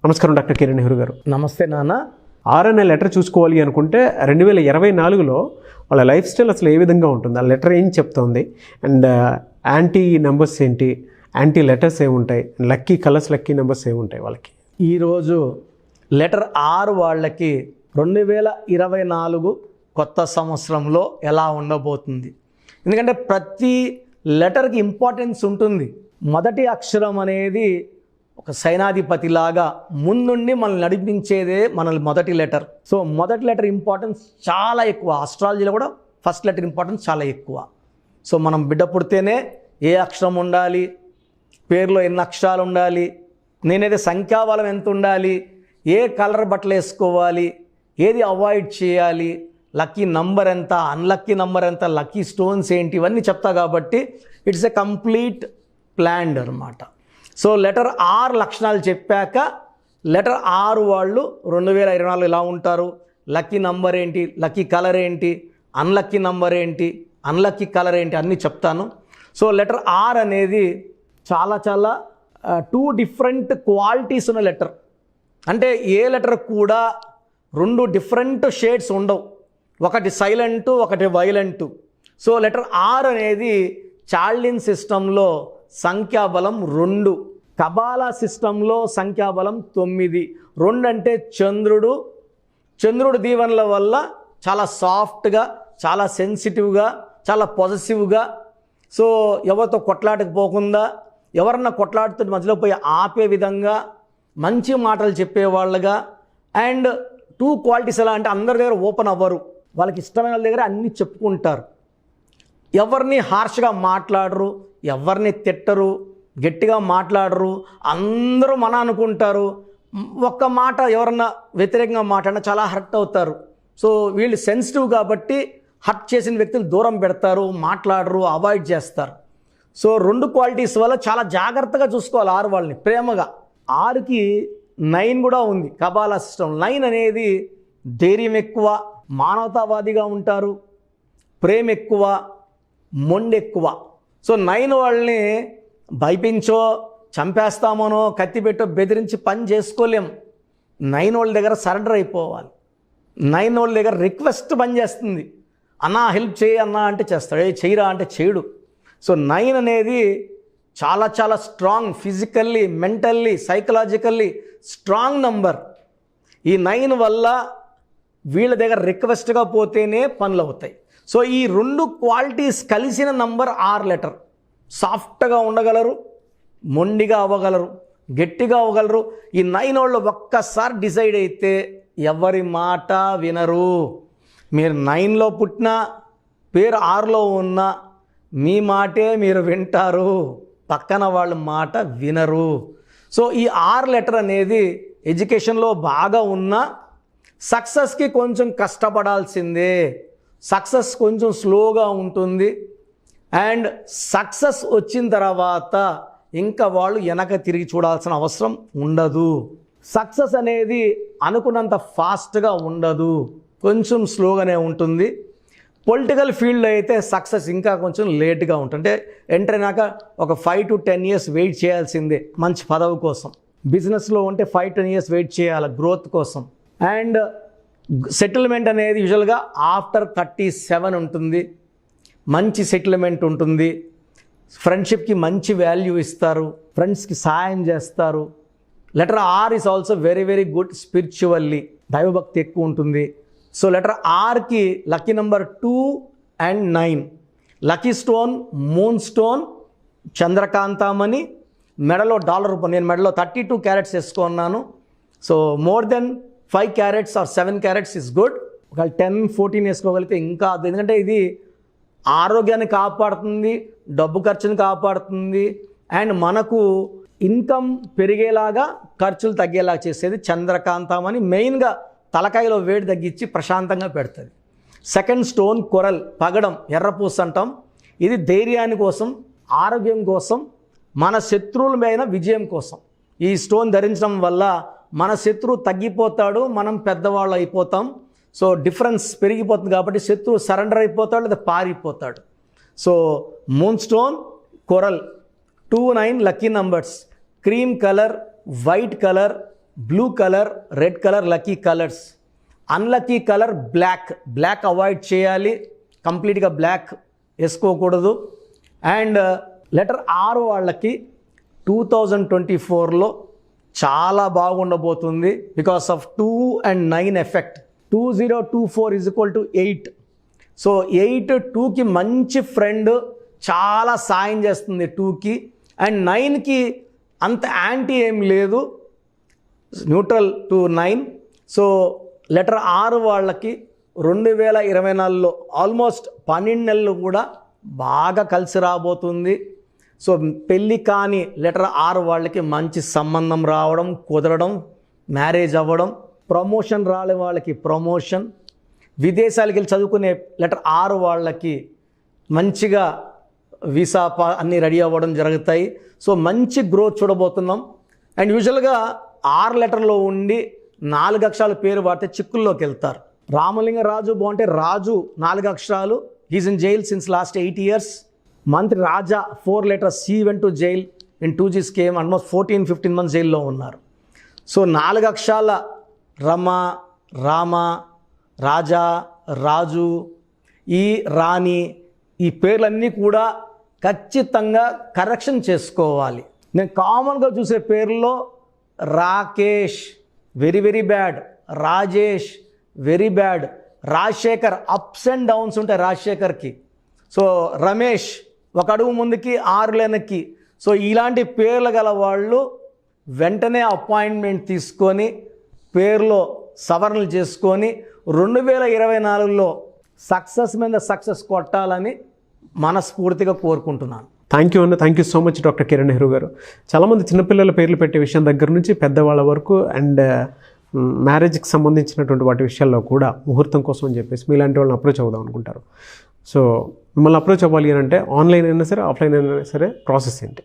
నమస్కారం డాక్టర్ కిరణ్ నెహ్రూ గారు. నమస్తే నాన్న. ఆర్ఎన్ఏ లెటర్ చూసుకోవాలి అనుకుంటే 2024లో వాళ్ళ లైఫ్ స్టైల్ అసలు ఏ విధంగా ఉంటుంది, ఆ లెటర్ ఏం చెప్తోంది, అండ్ యాంటీ నెంబర్స్ ఏంటి, యాంటీ లెటర్స్ ఏముంటాయి, లక్కీ కలర్స్ లక్కీ నెంబర్స్ ఏముంటాయి వాళ్ళకి? ఈరోజు లెటర్ ఆర్ వాళ్ళకి 2024 కొత్త సంవత్సరంలో ఎలా ఉండబోతుంది? ఎందుకంటే ప్రతి లెటర్కి ఇంపార్టెన్స్ ఉంటుంది. మొదటి అక్షరం అనేది ఒక సైనాధిపతిలాగా ముందుండి మనల్ని నడిపించేదే మన మొదటి లెటర్. సో మొదటి లెటర్ ఇంపార్టెన్స్ చాలా ఎక్కువ. ఆస్ట్రాలజీలో కూడా ఫస్ట్ లెటర్ ఇంపార్టెన్స్ చాలా ఎక్కువ. సో మనం బిడ్డ పుడితేనే ఏ అక్షరం ఉండాలి, పేరులో ఎన్ని అక్షరాలు ఉండాలి, నేనైతే సంఖ్యాబలం ఎంత ఉండాలి, ఏ కలర్ బట్టలు వేసుకోవాలి, ఏది అవాయిడ్ చేయాలి, లక్కీ నంబర్ ఎంత, అన్లక్కీ నంబర్ ఎంత, లక్కీ స్టోన్స్ ఏంటి, ఇవన్నీ చెప్తా. కాబట్టి ఇట్స్ ఎ కంప్లీట్ ప్లాన్డ్ అనమాట. సో లెటర్ ఆర్ లక్షణాలు చెప్పాక లెటర్ ఆర్ వాళ్ళు 2024 ఎలా ఉంటారు, లక్కీ నంబర్ ఏంటి, లక్కీ కలర్ ఏంటి, అన్లక్కీ నంబర్ ఏంటి, అన్లక్కీ కలర్ ఏంటి అన్నీ చెప్తాను. సో లెటర్ ఆర్ అనేది చాలా 2 డిఫరెంట్ క్వాలిటీస్ ఉన్న లెటర్. అంటే ఏ లెటర్ కూడా 2 డిఫరెంట్ షేడ్స్ ఉండవు. ఒకటి సైలెంటు, ఒకటి వైలెంటు. సో లెటర్ ఆర్ అనేది చార్లిన్ సిస్టంలో సంఖ్యాబలం 2, కబాలా సిస్టంలో సంఖ్యాబలం 9. 2 అంటే చంద్రుడు దీవెనల వల్ల చాలా సాఫ్ట్గా, చాలా సెన్సిటివ్గా, చాలా పాజిటివ్గా, సో ఎవరితో కొట్లాటకు పోకుండా, ఎవరన్నా కొట్లాడుతూ మధ్యలో పోయి ఆపే విధంగా మంచి మాటలు చెప్పేవాళ్ళగా. అండ్ 2 క్వాలిటీస్ ఎలా అంటే అందరి దగ్గర ఓపెన్ అవ్వరు, వాళ్ళకి ఇష్టమైన వాళ్ళ దగ్గర అన్నీ చెప్పుకుంటారు, ఎవరిని హార్ష్గా మాట్లాడరు, ఎవరిని తిట్టరు, గట్టిగా మాట్లాడరు, అందరూ మన అనుకుంటారు. ఒక్క మాట ఎవరన్నా వ్యతిరేకంగా మాట్లాడినా చాలా హర్ట్ అవుతారు. సో వీళ్ళు సెన్సిటివ్ కాబట్టి హర్ట్ చేసిన వ్యక్తులు దూరం పెడతారు, మాట్లాడరు, అవాయిడ్ చేస్తారు. సో 2 క్వాలిటీస్ వల్ల చాలా జాగ్రత్తగా చూసుకోవాలి ఆరు వాళ్ళని ప్రేమగా. ఆరుకి 9 కూడా ఉంది కబాలా సిస్టమ్. 9 అనేది ధైర్యం ఎక్కువ, మానవతావాదిగా ఉంటారు, ప్రేమ ఎక్కువ, మొండి ఎక్కువ. సో 9 వాళ్ళని భయపించో, చంపేస్తామనో, కత్తిపెట్టో బెదిరించి పని చేసుకోలేం. 9 వాళ్ళ దగ్గర సరెండర్ అయిపోవాలి. 9 వాళ్ళ దగ్గర రిక్వెస్ట్ పని చేస్తుంది. అన్నా హెల్ప్ చేయి అన్నా అంటే చేస్తాడు, ఏ చేయరా అంటే చేయడు. సో 9 అనేది చాలా strong, physically, mentally, psychologically strong number. ఈ 9 వల్ల వీళ్ళ దగ్గర రిక్వెస్ట్గా పోతేనే పనులు అవుతాయి. సో ఈ 2 క్వాలిటీస్ కలిసిన నంబర్ ఆర్ లెటర్. సాఫ్ట్గా ఉండగలరు, మొండిగా అవ్వగలరు, గట్టిగా అవ్వగలరు. ఈ 9 వాళ్ళు ఒక్కసారి డిసైడ్ అయితే ఎవరి మాట వినరు. మీరు 9లో పుట్టినా, పేరు 6లో ఉన్నా మీ మాటే మీరు వింటారు, పక్కన వాళ్ళ మాట వినరు. సో ఈ ఆర్ లెటర్ అనేది ఎడ్యుకేషన్లో బాగా ఉన్నా సక్సెస్కి కొంచెం కష్టపడాల్సిందే. సక్సెస్ కొంచెం స్లోగా ఉంటుంది. అండ్ సక్సెస్ వచ్చిన తర్వాత ఇంకా వాళ్ళు వెనక తిరిగి చూడాల్సిన అవసరం ఉండదు. సక్సెస్ అనేది అనుకున్నంత ఫాస్ట్గా ఉండదు, కొంచెం స్లోగానే ఉంటుంది. పొలిటికల్ ఫీల్డ్లో అయితే సక్సెస్ ఇంకా కొంచెం లేట్గా ఉంటుంది. అంటే ఎంటర్ అయినాక ఒక 5 to 10 years వెయిట్ చేయాల్సిందే మంచి పదవి కోసం. బిజినెస్లో ఉంటే 5-10 years వెయిట్ చేయాలి గ్రోత్ కోసం. అండ్ సెటిల్మెంట్ అనేది యూజువల్గా ఆఫ్టర్ 37 ఉంటుంది. మంచి సెటిల్మెంట్ ఉంటుంది. ఫ్రెండ్షిప్కి మంచి వాల్యూ ఇస్తారు, ఫ్రెండ్స్కి సహాయం చేస్తారు. Letter R is also very good spiritually, దైవభక్తి ఎక్కువ ఉంటుంది. సో లెటర్ ఆర్కి lucky number 2 and 9. Lucky stone moon stone, చంద్రకాంతామణి, మెడలో డాలర్ రూపం. నేను మెడలో 32 క్యారెట్స్ వేసుకున్నాను. So more than 5 carats or 7 carats is good. ఒక 10-14 వేసుకోగలిగితే ఇంకా, ఎందుకంటే ఇది ఆరోగ్యాన్ని కాపాడుతుంది, డబ్బు ఖర్చుని కాపాడుతుంది, అండ్ మనకు ఇన్కమ్ పెరిగేలాగా, ఖర్చులు తగ్గేలాగా చేసేది చంద్రకాంతం. మెయిన్గా తలకాయలో వేడి తగ్గించి ప్రశాంతంగా పెడుతుంది. సెకండ్ స్టోన్ కొరల్, పగడం, ఎర్రపూస అంటాం. ఇది ధైర్యాని కోసం, ఆరోగ్యం కోసం, మన శత్రువుల మీద విజయం కోసం. ఈ స్టోన్ ధరించడం వల్ల మన శత్రువు తగ్గిపోతాడు, మనం పెద్దవాళ్ళు అయిపోతాం. సో డిఫరెన్స్ పెరిగిపోతుంది కాబట్టి శత్రువు సరెండర్ అయిపోతాడు లేదా పారిపోతాడు. So moon stone, coral, 2, 9 lucky numbers. Cream colour, white colour, blue colour, red colour lucky colours. Unlucky colour black avoid చేయాలి, కంప్లీట్గా బ్లాక్ వేసుకోకూడదు. అండ్ లెటర్ ఆర్ వాళ్ళకి 2024లో చాలా బాగుండబోతుంది because of 2 and 9 effect. 2024 = 8. So 8 2కి మంచి ఫ్రెండ్, చాలా సాయం చేస్తుంది 2కి. అండ్ 9కి అంత యాంటీ ఏం లేదు, neutral to 9. So letter R వాళ్ళకి 2024లో ఆల్మోస్ట్ 12 నెలలు కూడా బాగా కలిసి రాబోతుంది. సో పెళ్ళి కాని లెటర్ ఆర్ వాళ్ళకి మంచి సంబంధం రావడం, కుదరడం, మ్యారేజ్ అవ్వడం. ప్రమోషన్ రాని వాళ్ళకి ప్రమోషన్. విదేశాలకు వెళ్ళి చదువుకునే లెటర్ ఆర్ వాళ్ళకి మంచిగా వీసా అన్నీ రెడీ అవ్వడం జరుగుతాయి. సో మంచి గ్రోత్ చూడబోతున్నాం. అండ్ యూజువల్గా 6 లెటర్లో ఉండి 4 అక్షరాల పేరు వాడితే చిక్కుల్లోకి వెళ్తారు. రామలింగరాజు బాగుంటే రాజు 4 అక్షరాలు, he's in jail since last 8 years. మంత్రి రాజా 4 letters, he went to jail in 2G scheme, almost 14-15 months జైల్లో ఉన్నారు. సో 4 అక్షరాల రమ, రామ, రాజా, రాజు, ఈ రాణి, ఈ పేర్లన్నీ కూడా ఖచ్చితంగా కరెక్షన్ చేసుకోవాలి. నేను కామన్గా చూసే పేర్లలో Rakesh very very bad, Rajesh very bad, Rajashekar ups and downs ఉంటాయి రాజశేఖర్కి. సో రమేష్ 1 అడుగు ముందుకి 6 వెనక్కి. సో ఇలాంటి పేర్లు గల వాళ్ళు వెంటనే అపాయింట్మెంట్ తీసుకొని పేరులో సవరణలు చేసుకొని 2024లో సక్సెస్ మీద సక్సెస్ కొట్టాలని మనస్ఫూర్తిగా కోరుకుంటున్నాను. థ్యాంక్ యూ అన్న, thank you so much doctor Kiran Nehru గారు. చాలామంది చిన్నపిల్లల పేర్లు పెట్టే విషయం దగ్గర నుంచి పెద్దవాళ్ళ వరకు అండ్ మ్యారేజ్కి సంబంధించినటువంటి వాటి విషయాల్లో కూడా ముహూర్తం కోసం అని చెప్పేసి మీలాంటి వాళ్ళని అప్రోచ్ అవుదాం అనుకుంటారు. సో మిమ్మల్ని అప్రోచ్ అవ్వాలి అని అంటే ఆన్లైన్ అయినా సరే, ఆఫ్లైన్ అయినా సరే ప్రాసెస్ ఏంటి?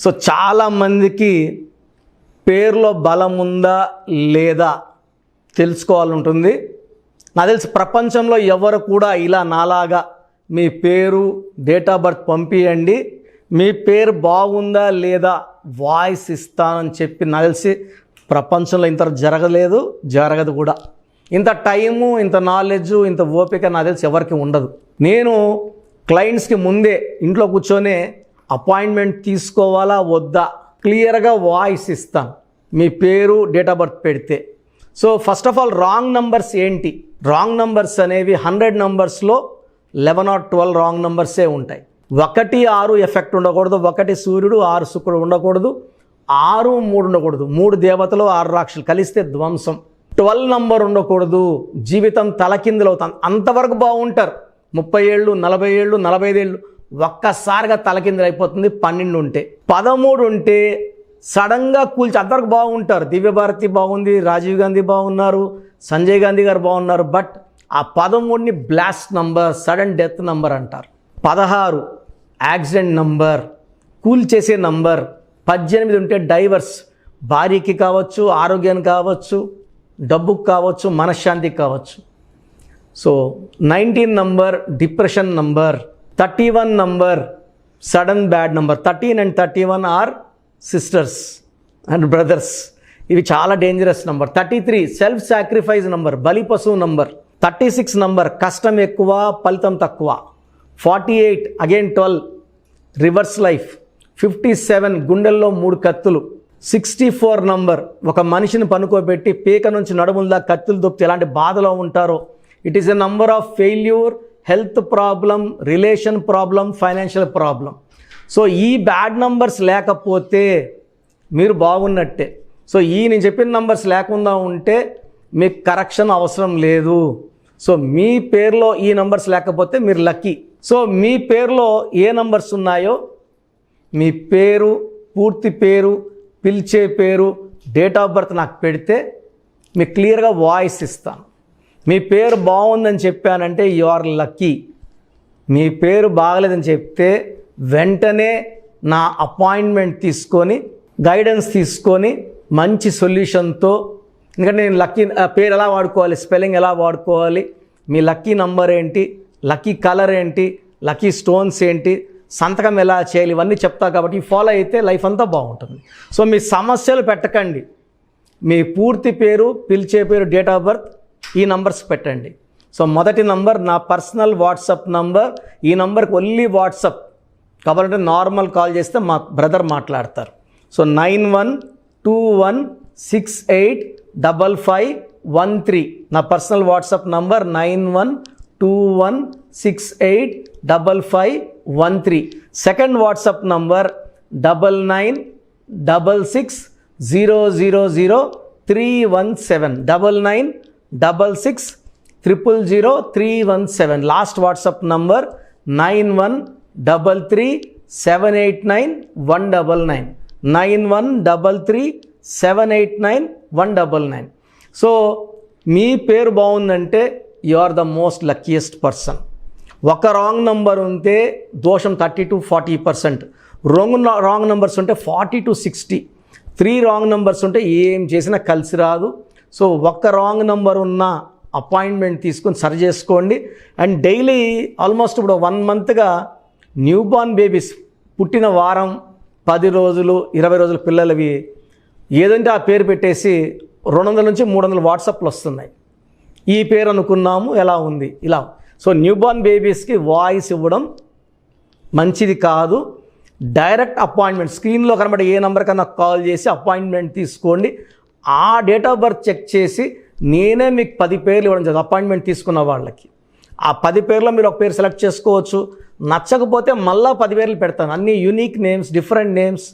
సో చాలామందికి పేరులో బలం ఉందా లేదా తెలుసుకోవాలంటుంది. నాకు తెలిసి ప్రపంచంలో ఎవరు కూడా ఇలా నాలాగా మీ పేరు, డేట్ ఆఫ్ బర్త్ పంపియండి, మీ పేరు బాగుందా లేదా వాయిస్ ఇస్తానని చెప్పి నాకు తెలిసి ప్రపంచంలో ఇంత జరగదు కూడా. ఇంత టైము, ఇంత నాలెడ్జు, ఇంత ఓపిక నాకు తెలిసి ఎవరికి ఉండదు. నేను క్లయింట్స్కి ముందే ఇంట్లో కూర్చొనే అపాయింట్మెంట్ తీసుకోవాలా వద్దా క్లియర్గా వాయిస్ ఇస్తాను మీ పేరు, డేట్ ఆఫ్ బర్త్ పెడితే. So first of all wrong numbers ఏంటి? రాంగ్ నంబర్స్ అనేవి 100 నంబర్స్లో 11 or 12 రాంగ్ నంబర్సే ఉంటాయి. 1 6 ఎఫెక్ట్ ఉండకూడదు, 1 సూర్యుడు 6 శుక్రుడు ఉండకూడదు, 6 3 ఉండకూడదు, 3 దేవతలు 6 రాక్షసులు కలిస్తే ధ్వంసం. 12 నంబర్ ఉండకూడదు, జీవితం తలకిందులు అవుతాం. అంతవరకు బాగుంటారు, 30 ఏళ్ళు 40 ఏళ్ళు 45 ఏళ్ళు ఒక్కసారిగా తలకిందులు అయిపోతుంది. 12 ఉంటే, 13 ఉంటే సడన్గా కూల్చి అంతవరకు బాగుంటారు. దివ్యభారతి బాగుంది, రాజీవ్ గాంధీ బాగున్నారు, సంజయ్ గాంధీ గారు బాగున్నారు. బట్ ఆ 13ని blast number, sudden death number అంటారు. 16 యాక్సిడెంట్ నంబర్, కూల్ చేసే నంబర్. 18 ఉంటే డైవర్స్, భార్యకి కావచ్చు, ఆరోగ్యానికి కావచ్చు, డబ్బుకు కావచ్చు, మనశ్శాంతికి కావచ్చు. So 19 number depression number. 31 number sudden bad number. 13 and 31 are sisters and brothers, ఇవి చాలా dangerous number. 33 self sacrifice number, బలి పశువు నంబర్. 36 నంబర్ కష్టం ఎక్కువ ఫలితం తక్కువ. 48 అగైన్ 12 రివర్స్ లైఫ్. 57 గుండెల్లో 3 కత్తులు. 64 నంబర్ ఒక మనిషిని పనుకోబెట్టి పీక నుంచి నడుముల కత్తులు దొప్పితే ఎలాంటి బాధలో ఉంటారో. It is a number of failure, health problem, relation problem, financial problem. So ఈ బ్యాడ్ నంబర్స్ లేకపోతే మీరు బాగున్నట్టే. సో నేను చెప్పిన నంబర్స్ లేకుండా ఉంటే మీకు కరెక్షన్ అవసరం లేదు. సో మీ పేరులో ఈ నంబర్స్ లేకపోతే మీరు లక్కీ. సో మీ పేరులో ఏ నంబర్స్ ఉన్నాయో మీ పేరు, పూర్తి పేరు, పిలిచే పేరు, డేట్ ఆఫ్ బర్త్ నాకు పెడితే మీకు క్లియర్గా వాయిస్ ఇస్తాను. మీ పేరు బాగుందని చెప్పానంటే యు ఆర్ లక్కీ. మీ పేరు బాగలేదని చెప్తే వెంటనే నా అపాయింట్మెంట్ తీసుకొని, గైడెన్స్ తీసుకొని మంచి సొల్యూషన్తో, ఎందుకంటే నేను లక్కీ పేరు ఎలా వాడుకోవాలి, స్పెల్లింగ్ ఎలా వాడుకోవాలి, మీ లక్కీ నంబర్ ఏంటి, లక్కీ కలర్ ఏంటి, లక్కీ స్టోన్స్ ఏంటి, సంతకం ఎలా చేయాలి, ఇవన్నీ చెప్తా. కాబట్టి ఫాలో అయితే లైఫ్ అంతా బాగుంటుంది. సో మీ సమస్యలు పెట్టకండి, మీ పూర్తి పేరు, పిలిచే పేరు, డేట్ ఆఫ్ బర్త్ ఈ నంబర్స్ పెట్టండి. సో మొదటి నంబర్ నా పర్సనల్ వాట్సాప్ నంబర్. ఈ నంబర్కి ఓన్లీ వాట్సాప్, కావాలంటే నార్మల్ కాల్ చేస్తే మా బ్రదర్ మాట్లాడతారు. సో 9121685513 నా personal WhatsApp number 9121685513. Second WhatsApp number 9966000317 9966000317. Last WhatsApp number 9133789199 9133789199. So మీ పేరు బాగుందంటే you are the most luckiest person. ఒక రాంగ్ నంబర్ ఉంటే దోషం 30 to 40%, రాంగ్ నంబర్స్ ఉంటే 40 to 60, 3 రాంగ్ నంబర్స్ ఉంటే ఏం చేసినా కలిసి రాదు. సో ఒక్క రాంగ్ నంబర్ ఉన్న అపాయింట్మెంట్ తీసుకొని సరి చేసుకోండి. అండ్ డైలీ ఆల్మోస్ట్ ఇప్పుడు 1 మంత్గా న్యూ బార్న్ బేబీస్ పుట్టిన వారం, 10 రోజులు, 20 రోజుల పిల్లలవి ఏదంటే ఆ పేరు పెట్టేసి 200 నుంచి 300 వాట్సాప్లు వస్తున్నాయి. ఈ పేరు అనుకున్నాము, ఎలా ఉంది ఇలా. సో న్యూ బార్న్ బేబీస్కి వాయిస్ ఇవ్వడం మంచిది కాదు. డైరెక్ట్ అపాయింట్మెంట్ స్క్రీన్లో కనబడే ఏ నెంబర్ కన్నా కాల్ చేసి అపాయింట్మెంట్ తీసుకోండి. ఆ డేట్ ఆఫ్ బర్త్ చెక్ చేసి నేనే మీకు 10 పేర్లు ఇవ్వడం జరుగుతుంది అపాయింట్మెంట్ తీసుకున్న వాళ్ళకి. ఆ 10 పేర్లో మీరు ఒక పేరు సెలెక్ట్ చేసుకోవచ్చు. నచ్చకపోతే మళ్ళీ 10 పేర్లు పెడతాను. అన్ని unique names, different names,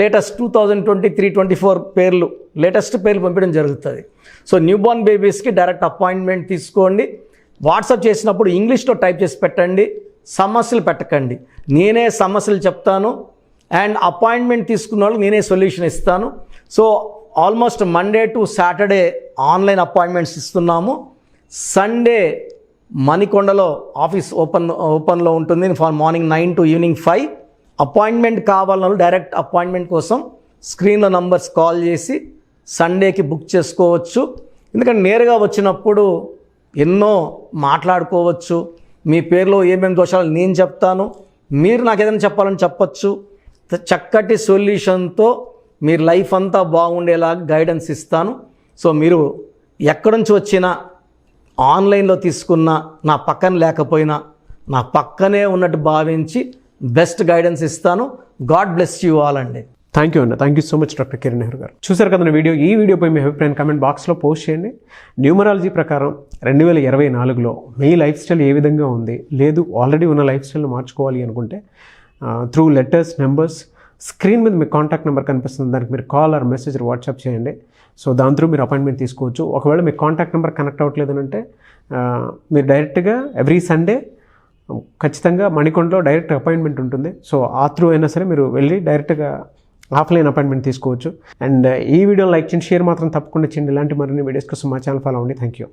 latest 2023-24 పేర్లు, లేటెస్ట్ పేర్లు పంపించడం జరుగుతుంది. సో న్యూ బార్న్ బేబీస్కి డైరెక్ట్ అపాయింట్మెంట్ తీసుకోండి. వాట్సాప్ చేసినప్పుడు ఇంగ్లీష్లో టైప్ చేసి పెట్టండి, సమస్యలు పెట్టకండి. నేనే సమస్యలు చెప్తాను అండ్ అపాయింట్మెంట్ తీసుకున్న వాళ్ళకి నేనే సొల్యూషన్ ఇస్తాను. So almost Monday to Saturday online appointments ఇస్తున్నాము. సండే మణికొండలో ఆఫీస్ ఓపెన్లో ఉంటుంది మార్నింగ్ 9 to ఈవినింగ్ 5. అపాయింట్మెంట్ కావాలన్న డైరెక్ట్ అపాయింట్మెంట్ కోసం స్క్రీన్లో నంబర్స్ కాల్ చేసి సండేకి బుక్ చేసుకోవచ్చు. ఎందుకంటే నేరుగా వచ్చినప్పుడు ఎన్నో మాట్లాడుకోవచ్చు. మీ పేరులో ఏమేమి దోషాలు నేను చెప్తాను, మీరు నాకు ఏదైనా చెప్పాలని చెప్పచ్చు. చక్కటి సొల్యూషన్తో మీరు లైఫ్ అంతా బాగుండేలా గైడెన్స్ ఇస్తాను. సో మీరు ఎక్కడి నుంచి వచ్చినా, ఆన్లైన్లో తీసుకున్న, నా పక్కన లేకపోయినా నా పక్కనే ఉన్నట్టు భావించి బెస్ట్ గైడెన్స్ ఇస్తాను. గాడ్ బ్లెస్ యూ ఆల్ అండి. థ్యాంక్ యూ అన్న. Thank you so much doctor Kiran Nehru గారు. చూసారు కదా వీడియో. ఈ వీడియోపై మీ అభిప్రాయం కామెంట్ బాక్స్లో పోస్ట్ చేయండి. న్యూమరాలజీ ప్రకారం 2024లో మీ లైఫ్ స్టైల్ ఏ విధంగా ఉంది, లేదు ఆల్రెడీ ఉన్న లైఫ్ స్టైల్ని మార్చుకోవాలి అనుకుంటే త్రూ లెటర్స్, నెంబర్స్, స్క్రీన్ మీద మీ కాంటాక్ట్ నెంబర్ కనిపిస్తుంది, దానికి మీరు కాల్ ఆర్ మెసేజ్ వాట్సాప్ చేయండి. సో దాని త్రూ మీరు అపాయింట్మెంట్ తీసుకోవచ్చు. ఒకవేళ మీ కాంటాక్ట్ నెంబర్ కనెక్ట్ అవ్వట్లేదు అంటే మీరు డైరెక్ట్గా ఎవ్రీ సండే ఖచ్చితంగా మణికొండలో డైరెక్ట్ అపాయింట్మెంట్ ఉంటుంది. సో ఆ త్రూ అయినా సరే మీరు వెళ్ళి డైరెక్ట్గా ఆఫ్లైన్ అపాయింట్మెంట్ తీసుకోవచ్చు. అండ్ ఈ వీడియో లైక్ చేయండి, షేర్ మాత్రం తప్పకుండా చేయండి. ఇలాంటి మరిన్ని వీడియోస్ కోసం మా ఛానల్ ఫాలో అవ్వండి. Thank you.